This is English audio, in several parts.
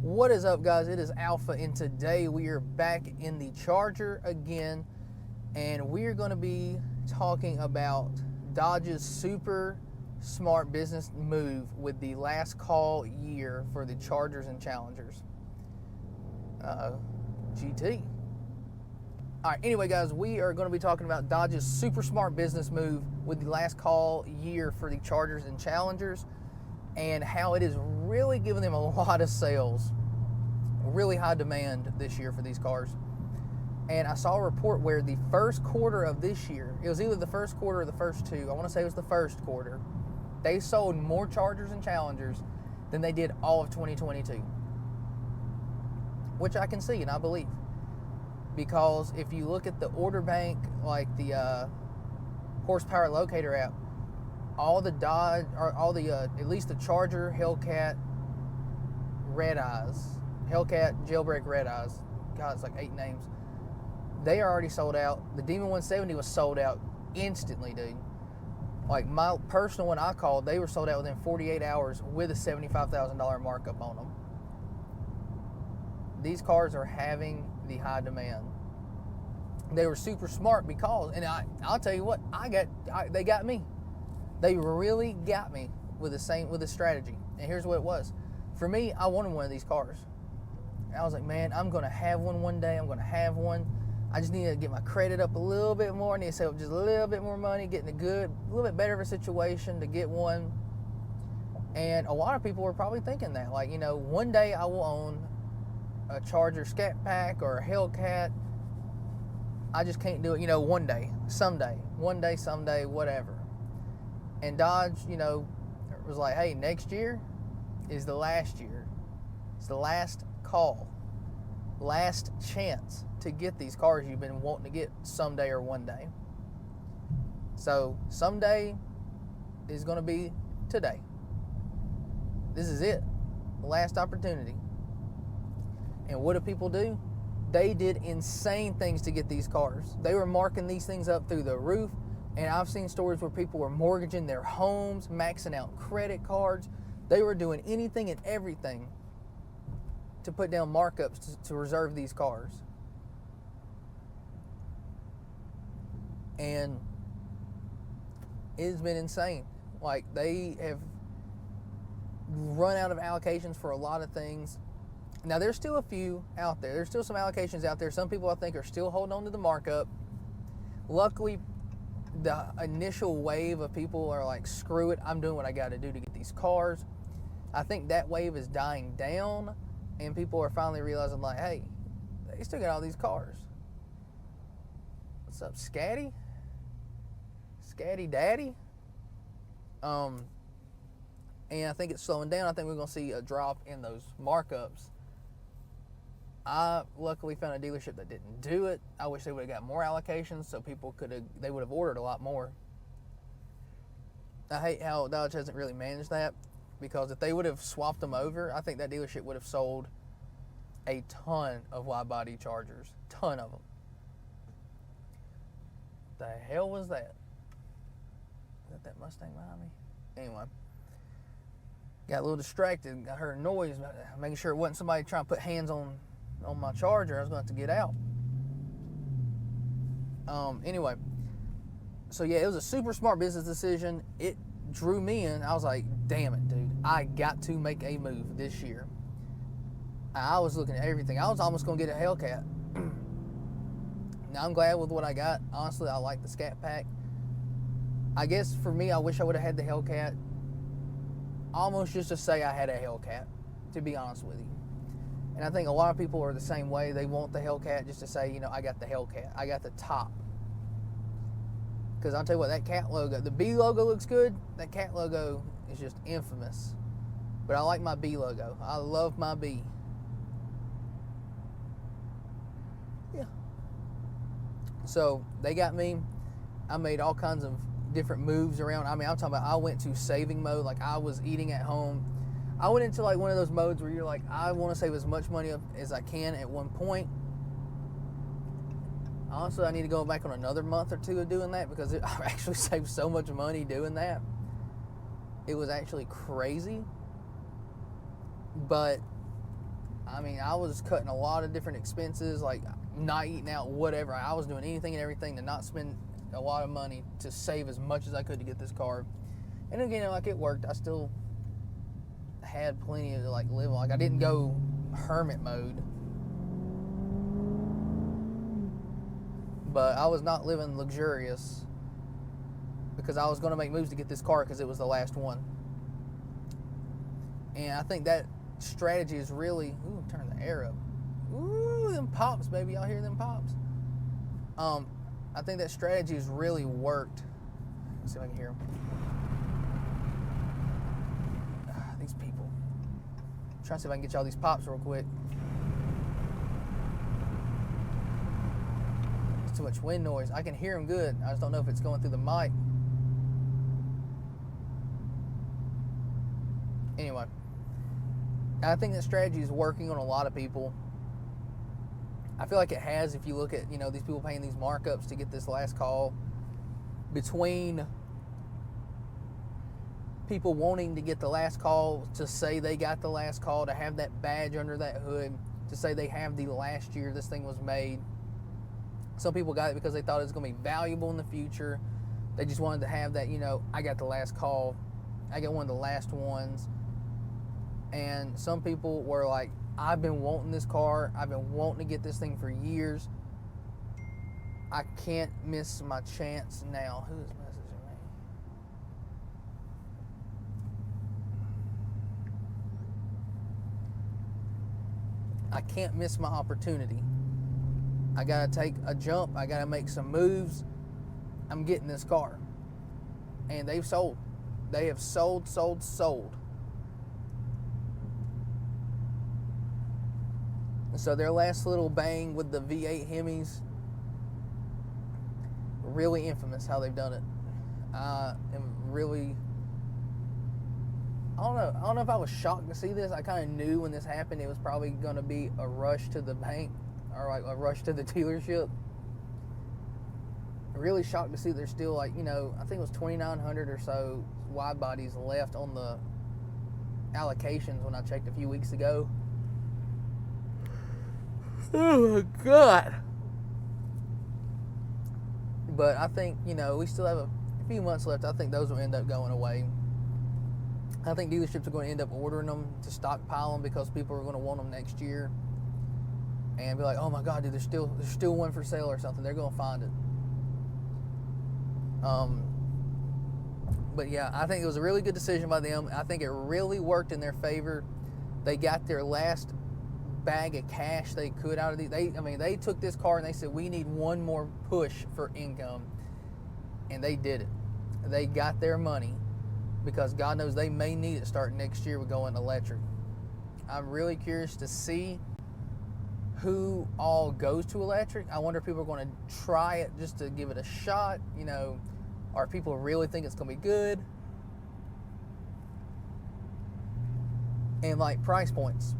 What is up, guys? It is Alpha, and today we are back in the Charger again, and we are going to be talking about Dodge's super smart business move with the last call year for the Chargers and Challengers. GT. All right, anyway, guys, we are going to be talking about Dodge's super smart business move with the last call year for the Chargers and Challengers, and how it is really giving them a lot of sales, really high demand this year for these cars. And I saw a report where the first quarter of this year, it was either the first quarter or the first two, I want to say it was the first quarter, they sold more Chargers and Challengers than they did all of 2022, which I can see and I believe. Because if you look at the order bank, like the horsepower locator app, all the Dodge, or all the at least the Charger, Hellcat, Red Eyes, Hellcat, Jailbreak, Red Eyes, God, it's like 8 names. They are already sold out. The Demon 170 was sold out instantly, dude. Like my personal one I called, they were sold out within 48 hours with a $75,000 markup on them. These cars are having the high demand. They were super smart because, and I'll tell you what, they got me. They really got me with the strategy. And here's what it was. For me, I wanted one of these cars. And I was like, man, I'm gonna have one day. I'm gonna have one. I just need to get my credit up a little bit more. I need to save up just a little bit more money, get in a little bit better of a situation to get one. And a lot of people were probably thinking that, like, one day I will own a Charger Scat Pack or a Hellcat. I just can't do it, one day, someday, whatever. And Dodge, was like, hey, next year is the last year. It's the last call, last chance to get these cars you've been wanting to get someday or one day. So someday is going to be today. This is it, the last opportunity. And what do people do? They did insane things to get these cars. They were marking these things up through the roof. And I've seen stories where people were mortgaging their homes, maxing out credit cards. They were doing anything and everything to put down markups to reserve these cars. And it's been insane. Like, they have run out of allocations for a lot of things. Now, there's still a few out there. There's still some allocations out there. Some people, I think, are still holding on to the markup. Luckily, the initial wave of people are like, screw it, I'm doing what I got to do to get these cars. I think that wave is dying down, and people are finally realizing, like, hey, they still got all these cars. What's up, Scatty? Scatty Daddy? And I think it's slowing down. I think we're going to see a drop in those markups. I luckily found a dealership that didn't do it. I wish they would have got more allocations so people they would have ordered a lot more. I hate how Dodge hasn't really managed that, because if they would have swapped them over, I think that dealership would have sold a ton of wide-body Chargers. Ton of them. The hell was that? Is that Mustang behind me? Anyway. Got a little distracted. I heard a noise, making sure it wasn't somebody trying to put hands on my Charger. I was going to have to get out. Anyway, so yeah, it was a super smart business decision. It drew me in. I was like, damn it, dude. I got to make a move this year. I was looking at everything. I was almost going to get a Hellcat. Now, I'm glad with what I got. Honestly, I like the Scat Pack. I guess for me, I wish I would have had the Hellcat. Almost just to say I had a Hellcat, to be honest with you. And I think a lot of people are the same way. They want the Hellcat just to say, I got the Hellcat. I got the top. Because I'll tell you what, that cat logo, the B logo looks good. That cat logo is just infamous. But I like my B logo. I love my B. Yeah. So they got me. I made all kinds of different moves around. I mean, I'm talking about, I went to saving mode. Like, I was eating at home. I went into like one of those modes where you're like, I want to save as much money as I can at one point. Honestly, I need to go back on another month or two of doing that, because I actually saved so much money doing that. It was actually crazy. But I mean, I was cutting a lot of different expenses, like not eating out, whatever. I was doing anything and everything to not spend a lot of money to save as much as I could to get this car. And again, like, it worked. I still had plenty to like live on. Like, I didn't go hermit mode, but I was not living luxurious because I was going to make moves to get this car because it was the last one. And I think that strategy is really, ooh, turn the air up. Ooh, them pops, baby. Y'all hear them pops? I think that strategy has really worked. Let's see if I can hear them. These people. I'm trying to see if I can get y'all these pops real quick. It's too much wind noise. I can hear them good. I just don't know if it's going through the mic. Anyway, I think that strategy is working on a lot of people. I feel like it has. If you look at, these people paying these markups to get this last call, between people wanting to get the last call, to say they got the last call, to have that badge under that hood, to say they have the last year this thing was made. Some people got it because they thought it was going to be valuable in the future. They just wanted to have that, I got the last call. I got one of the last ones. And some people were like, I've been wanting this car. I've been wanting to get this thing for years. I can't miss my chance now. Who is messaging me? I can't miss my opportunity. I got to take a jump. I got to make some moves. I'm getting this car. And they've sold. They have sold. So their last little bang with the V8 Hemis, really infamous how they've done it. I don't know if I was shocked to see this. I kind of knew when this happened it was probably going to be a rush to the bank, or like a rush to the dealership. Really shocked to see there's still, like, I think it was 2,900 or so wide bodies left on the allocations when I checked a few weeks ago. Oh my God. But I think, we still have a few months left. I think those will end up going away. I think dealerships are going to end up ordering them to stockpile them because people are going to want them next year. And be like, oh my God, dude, there's still one for sale or something. They're going to find it. But yeah, I think it was a really good decision by them. I think it really worked in their favor. They got their last bag of cash they could out of these. They took this car and they said, we need one more push for income, and they did it. They got their money because God knows they may need it starting next year with going electric. I'm really curious to see who all goes to electric. I wonder if people are going to try it just to give it a shot, or people really think it's going to be good. And like price points.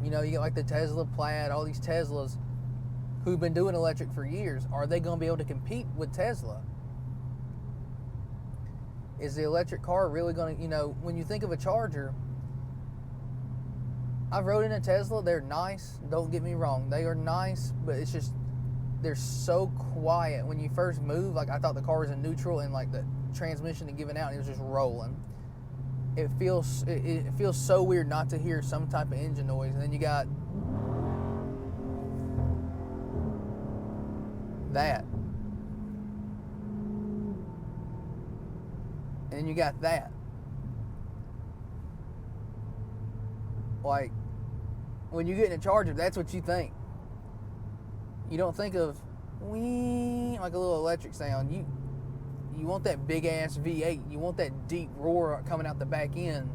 You get like the Tesla Plaid, all these Teslas who've been doing electric for years. Are they going to be able to compete with Tesla? Is the electric car really going to, when you think of a charger, I've rode in a Tesla. They're nice. Don't get me wrong. They are nice, but it's just, they're so quiet. When you first move, like, I thought the car was in neutral and like the transmission had given out and it was just rolling. It feels so weird not to hear some type of engine noise. And then you got that. And then you got that. Like, when you get in a Charger, that's what you think. You don't think of wee, like a little electric sound. You want that big ass V8. You want that deep roar coming out the back end.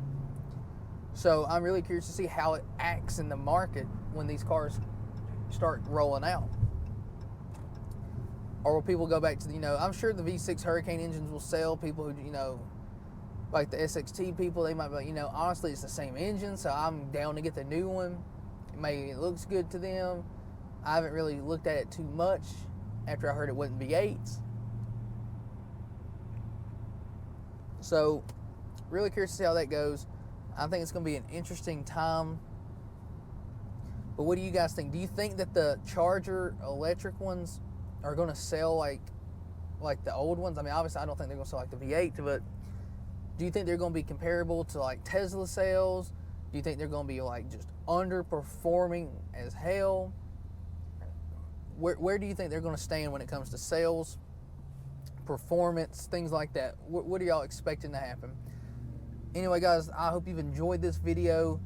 So I'm really curious to see how it acts in the market when these cars start rolling out. Or will people go back to I'm sure the V6 Hurricane engines will sell. People who, like the SXT people, they might be like, honestly, it's the same engine, so I'm down to get the new one. Maybe it looks good to them. I haven't really looked at it too much after I heard it wasn't V8s. So, really curious to see how that goes. I think it's going to be an interesting time But what do you guys think? Do you think that the Charger electric ones are going to sell like the old ones? I mean, obviously, I don't think they're going to sell like the V8, but do you think they're going to be comparable to like Tesla sales? Do you think they're going to be like just underperforming as hell? Where do you think they're going to stand when it comes to sales, performance, things like that? What are y'all expecting to happen? Anyway, guys, I hope you've enjoyed this video.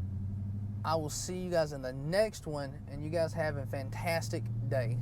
I will see you guys in the next one, and you guys have a fantastic day.